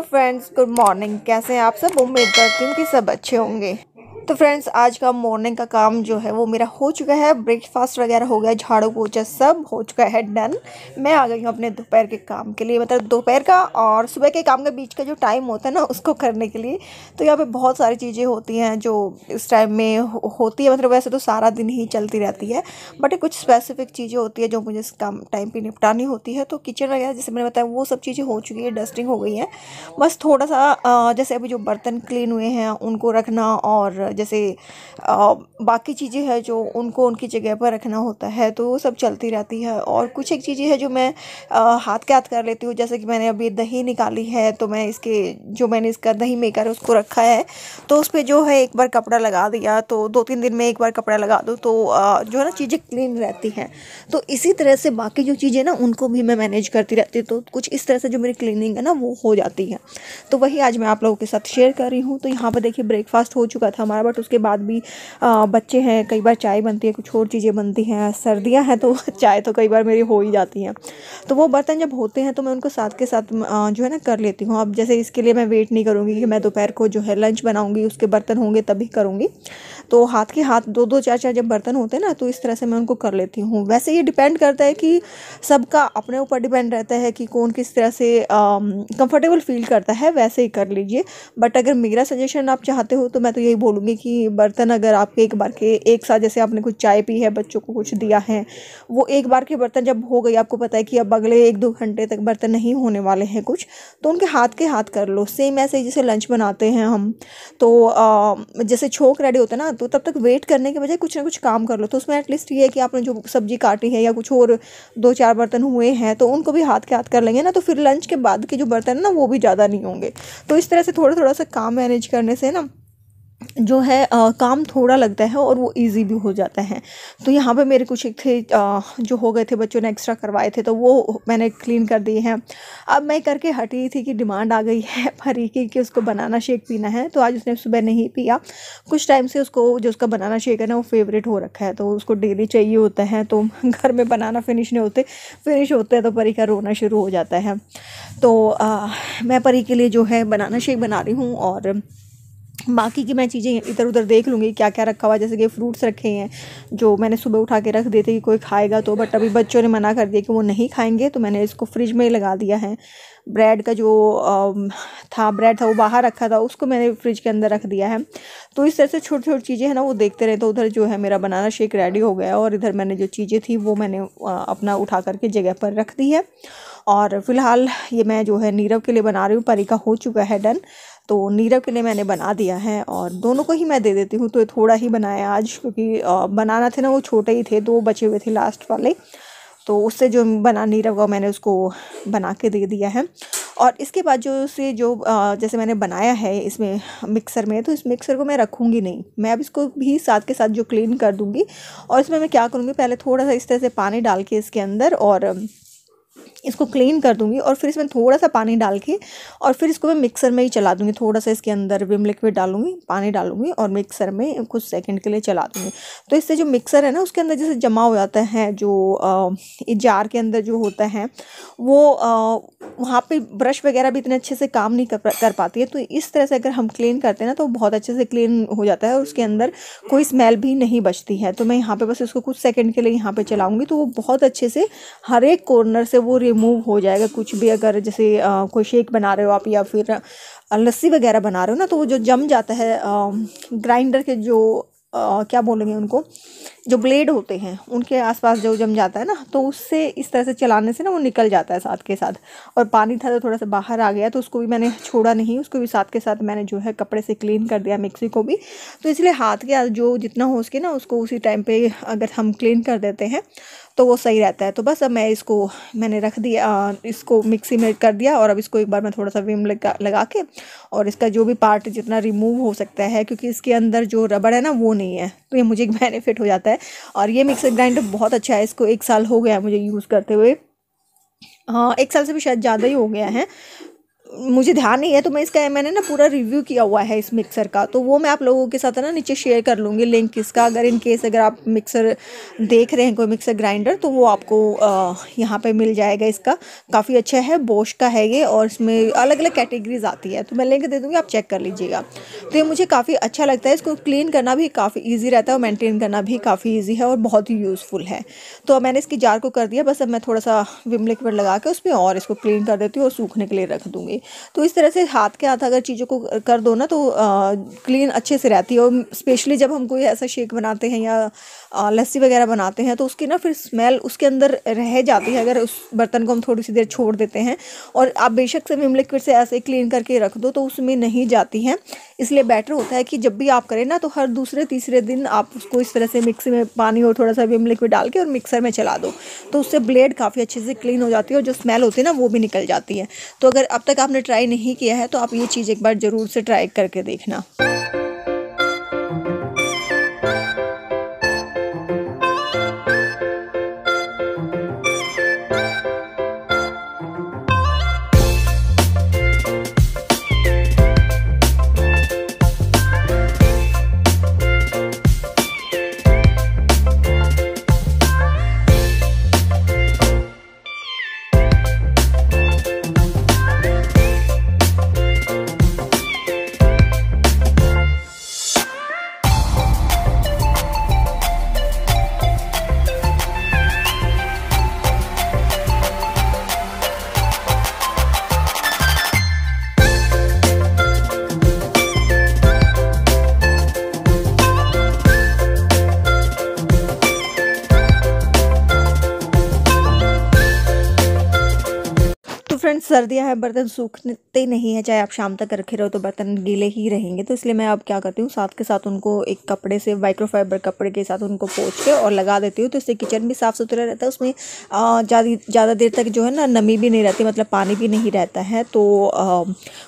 Friends, good morning. कैसे हैं आप सब? उम्मीद करती हूँ कि सब अच्छे होंगे। तो फ्रेंड्स, आज का मॉर्निंग का काम जो है वो मेरा हो चुका है। ब्रेकफास्ट वगैरह हो गया, झाड़ू पोछा सब हो चुका है डन। मैं आ गई हूँ अपने दोपहर के काम के लिए, मतलब दोपहर का और सुबह के काम के बीच का जो टाइम होता है ना, उसको करने के लिए। तो यहाँ पे बहुत सारी चीज़ें होती हैं जो इस टाइम में होती है। मतलब वैसे तो सारा दिन ही चलती रहती है, बट कुछ स्पेसिफिक चीज़ें होती है जो मुझे इस काम टाइम पे निपटानी होती है। तो किचन वगैरह जैसे मैंने बताया वो सब चीज़ें हो चुकी है, डस्टिंग हो गई है। बस थोड़ा सा जैसे अभी जो बर्तन क्लीन हुए हैं उनको रखना, और जैसे बाकी चीज़ें हैं जो उनको उनकी जगह पर रखना होता है, तो वो सब चलती रहती है। और कुछ एक चीज़ें हैं जो मैं हाथ के हाथ कर लेती हूँ। जैसे कि मैंने अभी दही निकाली है, तो मैं मैंने इसका दही मेकर है उसको रखा है, तो उस पर जो है एक बार कपड़ा लगा दिया, तो 2-3 दिन में एक बार कपड़ा लगा दो तो जो है ना चीज़ें क्लीन रहती हैं। तो इसी तरह से बाकी जो चीज़ें ना उनको भी मैं मैनेज करती रहती हूँ, तो कुछ इस तरह से जो मेरी क्लीनिंग है ना वो हो जाती है। तो वही आज मैं आप लोगों के साथ शेयर कर रही हूँ। तो यहाँ पर देखिए ब्रेकफास्ट हो चुका था हमारा, बट उसके बाद भी बच्चे हैं, कई बार चाय बनती है, कुछ और चीज़ें बनती हैं। सर्दियाँ हैं तो चाय तो कई बार मेरी हो ही जाती हैं। तो वो बर्तन जब होते हैं तो मैं उनको साथ के साथ जो है ना कर लेती हूँ। अब जैसे इसके लिए मैं वेट नहीं करूँगी कि मैं दोपहर को जो है लंच बनाऊँगी, उसके बर्तन होंगे तभी करूँगी। तो हाथ के हाथ 2-2 4-4 जब बर्तन होते हैं ना, तो इस तरह से मैं उनको कर लेती हूँ। वैसे ये डिपेंड करता है कि सबका अपने ऊपर डिपेंड रहता है कि कौन किस तरह से कंफर्टेबल फील करता है, वैसे ही कर लीजिए। बट अगर मेरा सजेशन आप चाहते हो तो मैं तो यही बोलूँगी कि बर्तन अगर आपके एक बार के एक साथ, जैसे आपने कुछ चाय पी है, बच्चों को कुछ दिया है, वो एक बार के बर्तन जब हो गई, आपको पता है कि अब अगले 1-2 घंटे तक बर्तन नहीं होने वाले हैं कुछ, तो उनके हाथ के हाथ कर लो। सेम ऐसे ही जैसे लंच बनाते हैं हम, तो जैसे छोंक रेडी होता है ना, तो तब तक वेट करने के बजाय कुछ ना कुछ काम कर लो। तो उसमें एटलीस्ट ये है कि आपने जो सब्जी काटी है या कुछ और 2-4 बर्तन हुए हैं तो उनको भी हाथ के हाथ कर लेंगे ना, तो फिर लंच के बाद के जो बर्तन है ना वो भी ज़्यादा नहीं होंगे। तो इस तरह से थोड़ा थोड़ा सा काम मैनेज करने से ना जो है काम थोड़ा लगता है और वो इजी भी हो जाता है। तो यहाँ पे मेरे कुछ एक थे जो हो गए थे, बच्चों ने एक्स्ट्रा करवाए थे, तो वो मैंने क्लीन कर दिए हैं। अब मैं करके हटी थी कि डिमांड आ गई है परी की कि उसको बनाना शेक पीना है, तो आज उसने सुबह नहीं पिया। कुछ टाइम से उसको जो उसका बनाना शेक है ना वो फेवरेट हो रखा है, तो उसको डेली चाहिए होता है। तो घर में बनाना फिनिश होते हैं तो परी का रोना शुरू हो जाता है। तो मैं परी के लिए जो है बनाना शेक बना रही हूँ, और बाकी की मैं चीज़ें इधर उधर देख लूँगी क्या क्या रखा हुआ है। जैसे कि फ्रूट्स रखे हैं जो मैंने सुबह उठा के रख दिए थे कि कोई खाएगा तो, बट अभी बच्चों ने मना कर दिया कि वो नहीं खाएंगे, तो मैंने इसको फ्रिज में ही लगा दिया है। ब्रेड का जो ब्रेड था वो बाहर रखा था, उसको मैंने फ्रिज के अंदर रख दिया है। तो इस तरह से छोटी छोटी चीज़ें हैं ना वो देखते रहे। तो उधर जो है मेरा बनाना शेक रेडी हो गया, और इधर मैंने जो चीज़ें थी वो मैंने अपना उठा करके जगह पर रख दी है। और फिलहाल ये मैं जो है नीरव के लिए बना रही हूँ। परी का हो चुका है डन, तो नीरव के लिए मैंने बना दिया है, और दोनों को ही मैं दे देती हूँ। तो ये थोड़ा ही बनाया आज, क्योंकि बनाना थे ना वो छोटे ही थे, 2 बचे हुए थे लास्ट वाले, तो उससे जो बना नीरव का मैंने उसको बना के दे दिया है। और इसके बाद जैसे मैंने बनाया है इसमें मिक्सर में, तो इस मिक्सर को मैं रखूँगी नहीं, मैं अब इसको भी साथ के साथ जो क्लीन कर दूँगी। और इसमें मैं क्या करूँगी, पहले थोड़ा सा इस तरह से पानी डाल के इसके अंदर और इसको क्लीन कर दूंगी, और फिर इसमें थोड़ा सा पानी डाल के और फिर इसको मैं मिक्सर में ही चला दूंगी। थोड़ा सा इसके अंदर विम लिक्विड डालूंगी, पानी डालूंगी और मिक्सर में कुछ सेकंड के लिए चला दूंगी। तो इससे जो मिक्सर है ना उसके अंदर जैसे जमा हो जाता है, जो जार के अंदर जो होता है वो वहाँ पे ब्रश वगैरह भी इतने अच्छे से काम नहीं कर पाती है। तो इस तरह से अगर हम क्लीन करते हैं ना तो बहुत अच्छे से क्लीन हो जाता है, और उसके अंदर कोई स्मेल भी नहीं बचती है। तो मैं यहाँ पे बस इसको कुछ सेकंड के लिए यहाँ पे चलाऊंगी, तो वो बहुत अच्छे से हर एक कॉर्नर से वो रिमूव हो जाएगा। कुछ भी अगर जैसे कोई शेक बना रहे हो आप, या फिर लस्सी वगैरह बना रहे हो ना, तो वो जो जम जाता है ग्राइंडर के जो क्या बोलेंगे उनको, जो ब्लेड होते हैं उनके आसपास जो जम जाता है ना, तो उससे इस तरह से चलाने से ना वो निकल जाता है साथ के साथ। और पानी था तो थोड़ा सा बाहर आ गया, तो उसको भी मैंने छोड़ा नहीं, उसको भी साथ के साथ मैंने जो है कपड़े से क्लीन कर दिया, मिक्सी को भी। तो इसलिए हाथ के जो जितना हो सके ना उसको उसी टाइम पे अगर हम क्लीन कर देते हैं तो वो सही रहता है। तो बस अब मैंने रख दिया, इसको मिक्सी में कर दिया, और अब इसको एक बार मैं थोड़ा सा विम लगा के और इसका जो भी पार्ट जितना रिमूव हो सकता है, क्योंकि इसके अंदर जो रबड़ है ना वो नहीं है, तो ये मुझे एक बेनिफिट हो जाता है। और ये मिक्सर ग्राइंडर बहुत अच्छा है, इसको 1 साल हो गया है मुझे यूज़ करते हुए। हाँ, 1 साल से भी शायद ज़्यादा ही हो गया है। मुझे ध्यान नहीं है, तो मैं इसका मैंने ना पूरा रिव्यू किया हुआ है इस मिक्सर का, तो वो मैं आप लोगों के साथ है ना नीचे शेयर कर लूँगी लिंक इसका। अगर इन केस अगर आप मिक्सर देख रहे हैं, कोई मिक्सर ग्राइंडर, तो वो आपको यहाँ पे मिल जाएगा। इसका काफ़ी अच्छा है, बोश का है ये, और इसमें अलग अलग कैटेगरीज आती है, तो मैं लिंक दे दूँगी, आप चेक कर लीजिएगा। तो ये मुझे काफ़ी अच्छा लगता है, इसको क्लीन करना भी काफ़ी ईजी रहता है और मेनटेन करना भी काफ़ी ईजी है और बहुत ही यूज़फुल है। तो अब मैंने इसकी जार को कर दिया, बस अब मैं थोड़ा सा विम लिक्विड लगा के उसमें और इसको क्लीन कर देती हूँ और सूखने के लिए रख दूँगी। तो इस तरह से हाथ के हाथ अगर चीज़ों को कर दो ना, तो क्लीन अच्छे से रहती है। और स्पेशली जब हम कोई ऐसा शेक बनाते हैं या लस्सी वगैरह बनाते हैं, तो उसकी ना फिर स्मेल उसके अंदर रह जाती है अगर उस बर्तन को हम थोड़ी सी देर छोड़ देते हैं। और आप बेशक से विम लिक्विड से ऐसे क्लीन करके रख दो तो उसमें नहीं जाती हैं। इसलिए बेटर होता है कि जब भी आप करें ना, तो हर दूसरे तीसरे दिन आप उसको इस तरह से मिक्सी में पानी और थोड़ा सा विम लिक्विड डाल के और मिक्सर में चला दो, तो उससे ब्लेड काफ़ी अच्छे से क्लीन हो जाती है और जो स्मेल होती है ना वो भी निकल जाती है। तो अगर अब तक आपने ट्राई नहीं किया है, तो आप ये चीज़ एक बार ज़रूर से ट्राई करके देखना। फ्रेंड्स, सर्दियाँ है, बर्तन सूखते नहीं है, चाहे आप शाम तक रखे रहो तो बर्तन गीले ही रहेंगे। तो इसलिए मैं अब क्या करती हूँ, साथ के साथ उनको एक कपड़े से, माइक्रोफाइबर कपड़े के साथ उनको पोंछ के और लगा देती हूँ। तो इससे किचन भी साफ़ सुथरा रहता है, उसमें ज़्यादा देर तक जो है ना नमी भी नहीं रहती, मतलब पानी भी नहीं रहता है। तो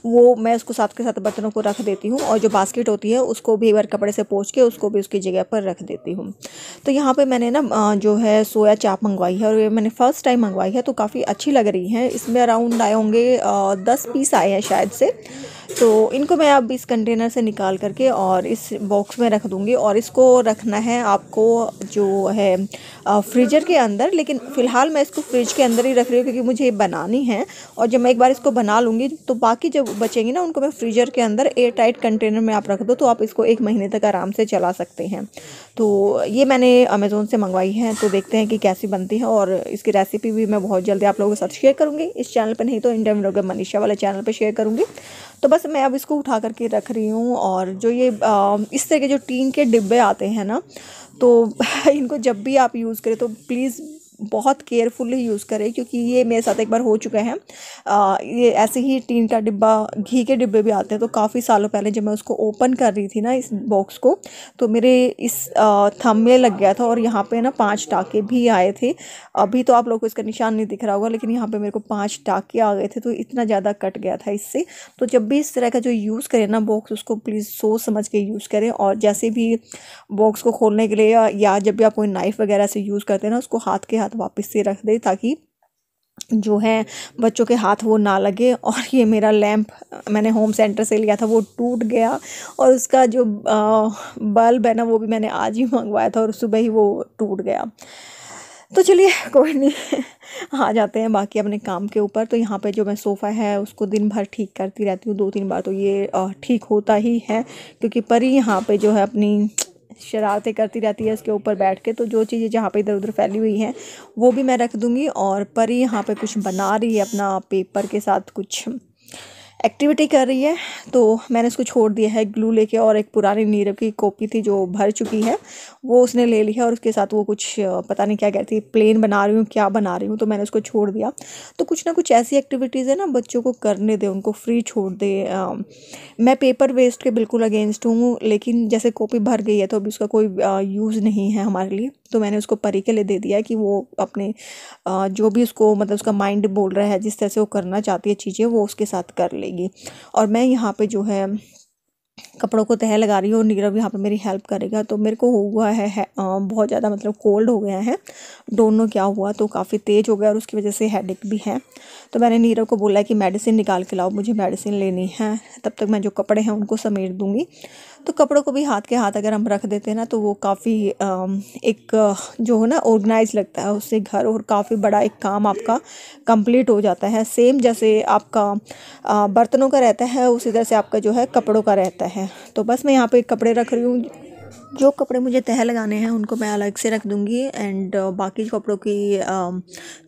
वो मैं उसको साथ के साथ बर्तनों को रख देती हूँ, और जो बास्केट होती है उसको भी एक बार कपड़े से पोंछ के उसको भी उसकी जगह पर रख देती हूँ। तो यहाँ पर मैंने ना जो है सोया चाप मंगवाई है, और ये मैंने फ़र्स्ट टाइम मंगवाई है, तो काफ़ी अच्छी लग रही है। इसमें अराउंड आए होंगे 10 पीस आए हैं शायद से। तो इनको मैं अब इस कंटेनर से निकाल करके और इस बॉक्स में रख दूँगी, और इसको रखना है आपको जो है फ्रीजर के अंदर। लेकिन फ़िलहाल मैं इसको फ्रिज के अंदर ही रख रही हूँ, क्योंकि मुझे ये बनानी है, और जब मैं एक बार इसको बना लूँगी तो बाकी जब बचेंगी ना उनको मैं फ्रीजर के अंदर एयर टाइट कंटेनर में आप रख दो, तो आप इसको 1 महीने तक आराम से चला सकते हैं। तो ये मैंने अमेज़ोन से मंगवाई है, तो देखते हैं कि कैसी बनती है, और इसकी रेसिपी भी मैं बहुत जल्दी आप लोगों के साथ शेयर करूँगी। इस चैनल पर नहीं तो इंडियन व्लॉगर मनीषा वाले चैनल पर शेयर करूँगी। तो बस मैं अब इसको उठा करके रख रही हूँ। और जो ये इस तरह के जो टीन के डिब्बे आते हैं ना, तो इनको जब भी आप यूज़ करें तो प्लीज़ बहुत केयरफुली यूज़ करें, क्योंकि ये मेरे साथ एक बार हो चुका है। ये ऐसे ही टीन का डिब्बा, घी के डिब्बे भी आते हैं, तो काफ़ी सालों पहले जब मैं उसको ओपन कर रही थी ना इस बॉक्स को, तो मेरे इस थंब में लग गया था, और यहाँ पे ना 5 टाँके भी आए थे। अभी तो आप लोगों को इसका निशान नहीं दिख रहा होगा, लेकिन यहाँ पे मेरे को 5 टाँके आ गए थे, तो इतना ज़्यादा कट गया था इससे। तो जब भी इस तरह का जो यूज़ करें ना बॉक्स, उसको प्लीज़ सोच समझ के यूज़ करें। और जैसे भी बॉक्स को खोलने के लिए या जब भी आप कोई नाइफ़ वगैरह से यूज़ करते हैं ना, उसको हाथ के हाथ वापस से रख दें, ताकि जो है बच्चों के हाथ वो ना लगे। और ये मेरा लैंप मैंने होम सेंटर से लिया था, वो टूट गया, और उसका जो बल्ब है ना वो भी मैंने आज ही मंगवाया था, और सुबह ही वो टूट गया। तो चलिए कोई नहीं, आ जाते हैं बाकी अपने काम के ऊपर। तो यहाँ पे जो मैं सोफ़ा है उसको दिन भर ठीक करती रहती हूँ, 2-3 बार तो ये ठीक होता ही है, क्योंकि परी यहाँ पे जो है अपनी शरारतें करती रहती है इसके ऊपर बैठ के। तो जो चीज़ें जहाँ पे इधर उधर फैली हुई हैं वो भी मैं रख दूँगी। और परी यहाँ पे कुछ बना रही है, अपना पेपर के साथ कुछ एक्टिविटी कर रही है, तो मैंने उसको छोड़ दिया है ग्लू लेके। और एक पुरानी नीरव की कॉपी थी जो भर चुकी है, वो उसने ले ली है, और उसके साथ वो कुछ पता नहीं क्या कहती है, प्लेन बना रही हूँ क्या बना रही हूँ, तो मैंने उसको छोड़ दिया। तो कुछ ना कुछ ऐसी एक्टिविटीज़ है ना, बच्चों को करने दे, उनको फ्री छोड़ दे। मैं पेपर वेस्ट के बिल्कुल अगेंस्ट हूँ, लेकिन जैसे कॉपी भर गई है तो अभी उसका कोई यूज़ नहीं है हमारे लिए, तो मैंने उसको परी के लिए दे दिया है कि वो अपने जो भी उसको मतलब उसका माइंड बोल रहा है, जिस तरह से वो करना चाहती है चीज़ें, वो उसके साथ कर लेगी। और मैं यहाँ पे जो है कपड़ों को तह लगा रही हूँ और नीरव यहाँ पे मेरी हेल्प करेगा। तो मेरे को हुआ है बहुत ज़्यादा मतलब कोल्ड हो गया है, दोनों क्या हुआ तो काफ़ी तेज़ हो गया और उसकी वजह से हेडेक भी है। तो मैंने नीरव को बोला कि मेडिसिन निकाल के लाओ, मुझे मेडिसिन लेनी है, तब तक मैं जो कपड़े हैं उनको समेट दूँगी। तो कपड़ों को भी हाथ के हाथ अगर हम रख देते हैं ना तो वो काफ़ी एक जो है ना ऑर्गेनाइज लगता है, उससे घर और काफ़ी बड़ा एक काम आपका कंप्लीट हो जाता है। सेम जैसे आपका बर्तनों का रहता है उसी तरह से आपका जो है कपड़ों का रहता है। तो बस मैं यहाँ पे कपड़े रख रही हूँ, जो कपड़े मुझे तह लगाने हैं उनको मैं अलग से रख दूँगी एंड बाकी कपड़ों की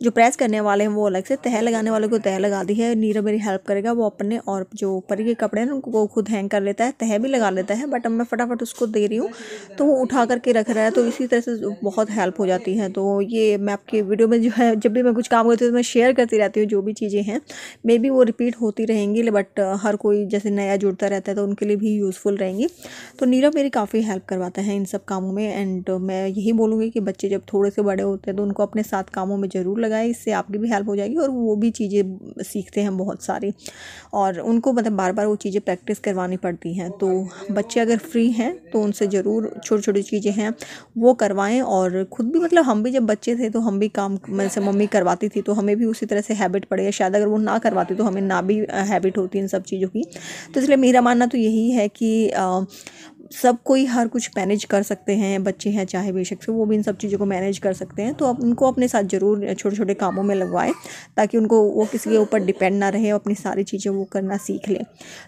जो प्रेस करने वाले हैं वो अलग से, तह लगाने वालों को तह लगा दी है। नीरव मेरी हेल्प करेगा, वो अपने और जो ऊपर के कपड़े हैं उनको वो खुद हैंग कर लेता है, तह भी लगा लेता है, बट अब मैं फटाफट उसको दे रही हूँ तो वो उठा करके रख रहा है। तो इसी तरह से बहुत हेल्प हो जाती है। तो ये मैं आपकी वीडियो में जो है जब भी मैं कुछ काम करती हूँ तो मैं शेयर करती रहती हूँ, जो भी चीज़ें हैं मे बी वो रिपीट होती रहेंगी, बट हर कोई जैसे नया जुड़ता रहता है तो उनके लिए भी यूज़फुल रहेंगी। तो नीरव मेरी काफ़ी हेल्प करवाता है इन सब कामों में एंड मैं यही बोलूँगी कि बच्चे जब थोड़े से बड़े होते हैं तो उनको अपने साथ कामों में ज़रूर लगाएं, इससे आपकी भी हेल्प हो जाएगी और वो भी चीज़ें सीखते हैं बहुत सारी, और उनको मतलब बार बार वो चीज़ें प्रैक्टिस करवानी पड़ती हैं। तो बच्चे अगर फ्री हैं तो उनसे ज़रूर छोटी छोटी चीज़ें हैं वो करवाएं। और ख़ुद भी मतलब हम भी जब बच्चे थे तो हम भी काम से मम्मी करवाती थी तो हमें भी उसी तरह से हैबिट पड़ी है, शायद अगर वो ना करवाती तो हमें ना भी हैबिट होती इन सब चीज़ों की। तो इसलिए मेरा मानना तो यही है कि सब कोई हर कुछ मैनेज कर सकते हैं, बच्चे हैं चाहे बेशक से वो भी इन सब चीज़ों को मैनेज कर सकते हैं। तो आप उनको अपने साथ ज़रूर छोटे छोटे कामों में लगवाएं ताकि उनको वो किसी के ऊपर डिपेंड ना रहे, अपनी सारी चीज़ें वो करना सीख लें।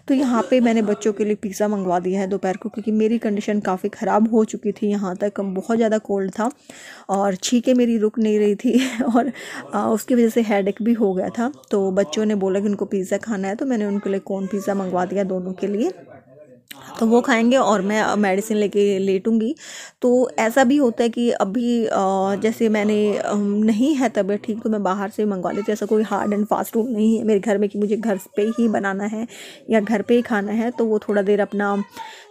तो यहाँ पे मैंने बच्चों के लिए पिज़्ज़ा मंगवा दिया है दोपहर को, क्योंकि मेरी कंडीशन काफ़ी ख़राब हो चुकी थी, यहाँ तक बहुत ज़्यादा कोल्ड था और छींकें मेरी रुक नहीं रही थी और उसकी वजह से हेडेक भी हो गया था। तो बच्चों ने बोला कि उनको पिज़्ज़ा खाना है तो मैंने उनके लिए कॉर्न पिज़्ज़ा मंगवा दिया दोनों के लिए, तो वो खाएंगे और मैं मेडिसिन लेके लेटूंगी। तो ऐसा भी होता है कि अभी जैसे मैंने नहीं है तबीयत ठीक तो मैं बाहर से मंगवा लेती हूँ। ऐसा कोई हार्ड एंड फास्ट रूल नहीं है मेरे घर में कि मुझे घर पे ही बनाना है या घर पे ही खाना है। तो वो थोड़ा देर अपना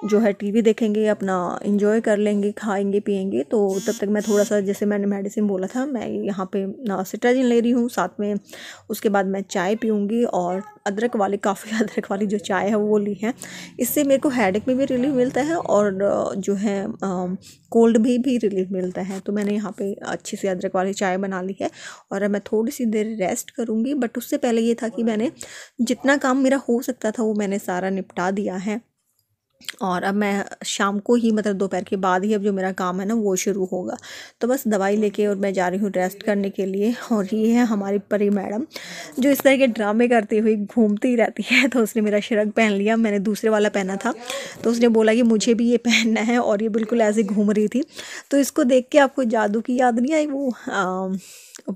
जो है टीवी देखेंगे, अपना इंजॉय कर लेंगे, खाएंगे पिएंगे। तो तब तक मैं थोड़ा सा, जैसे मैंने मेडिसिन बोला था, मैं यहाँ पे सिट्राजिन ले रही हूँ, साथ में उसके बाद मैं चाय पीऊँगी और अदरक वाली, काफ़ी अदरक वाली जो चाय है वो ली है। इससे मेरे को हेडेक में भी रिलीफ मिलता है और जो है कोल्ड भी रिलीफ मिलता है। तो मैंने यहाँ पे अच्छी सी अदरक वाली चाय बना ली है और अब मैं थोड़ी सी देर रेस्ट करूँगी। बट उससे पहले ये था कि मैंने जितना काम मेरा हो सकता था वो मैंने सारा निपटा दिया है और अब मैं शाम को ही मतलब दोपहर के बाद ही अब जो मेरा काम है ना वो शुरू होगा। तो बस दवाई लेके और मैं जा रही हूँ रेस्ट करने के लिए। और ये है हमारी परी मैडम जो इस तरह के ड्रामे करती हुई घूमती रहती है। तो उसने मेरा शर्ट पहन लिया, मैंने दूसरे वाला पहना था तो उसने बोला कि मुझे भी ये पहनना है और ये बिल्कुल ऐसे घूम रही थी। तो इसको देख के आपको जादू की याद नहीं आई? वो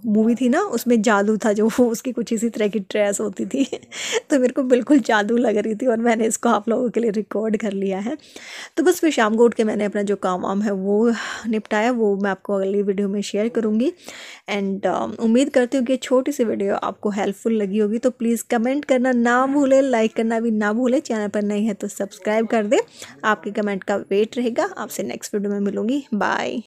मूवी थी ना, उसमें जादू था जो, वो उसकी कुछ इसी तरह की ड्रेस होती थी तो मेरे को बिल्कुल जादू लग रही थी और मैंने इसको आप लोगों के लिए रिकॉर्ड कर लिया है। तो बस फिर शाम को उठ के मैंने अपना जो काम वाम है वो निपटाया, वो मैं आपको अगली वीडियो में शेयर करूँगी। एंड उम्मीद करती हूँ कि छोटी सी वीडियो आपको हेल्पफुल लगी होगी। तो प्लीज़ कमेंट करना ना भूलें, लाइक करना भी ना भूलें, चैनल पर नहीं है तो सब्सक्राइब कर दें। आपके कमेंट का वेट रहेगा। आपसे नेक्स्ट वीडियो में मिलूँगी। बाय।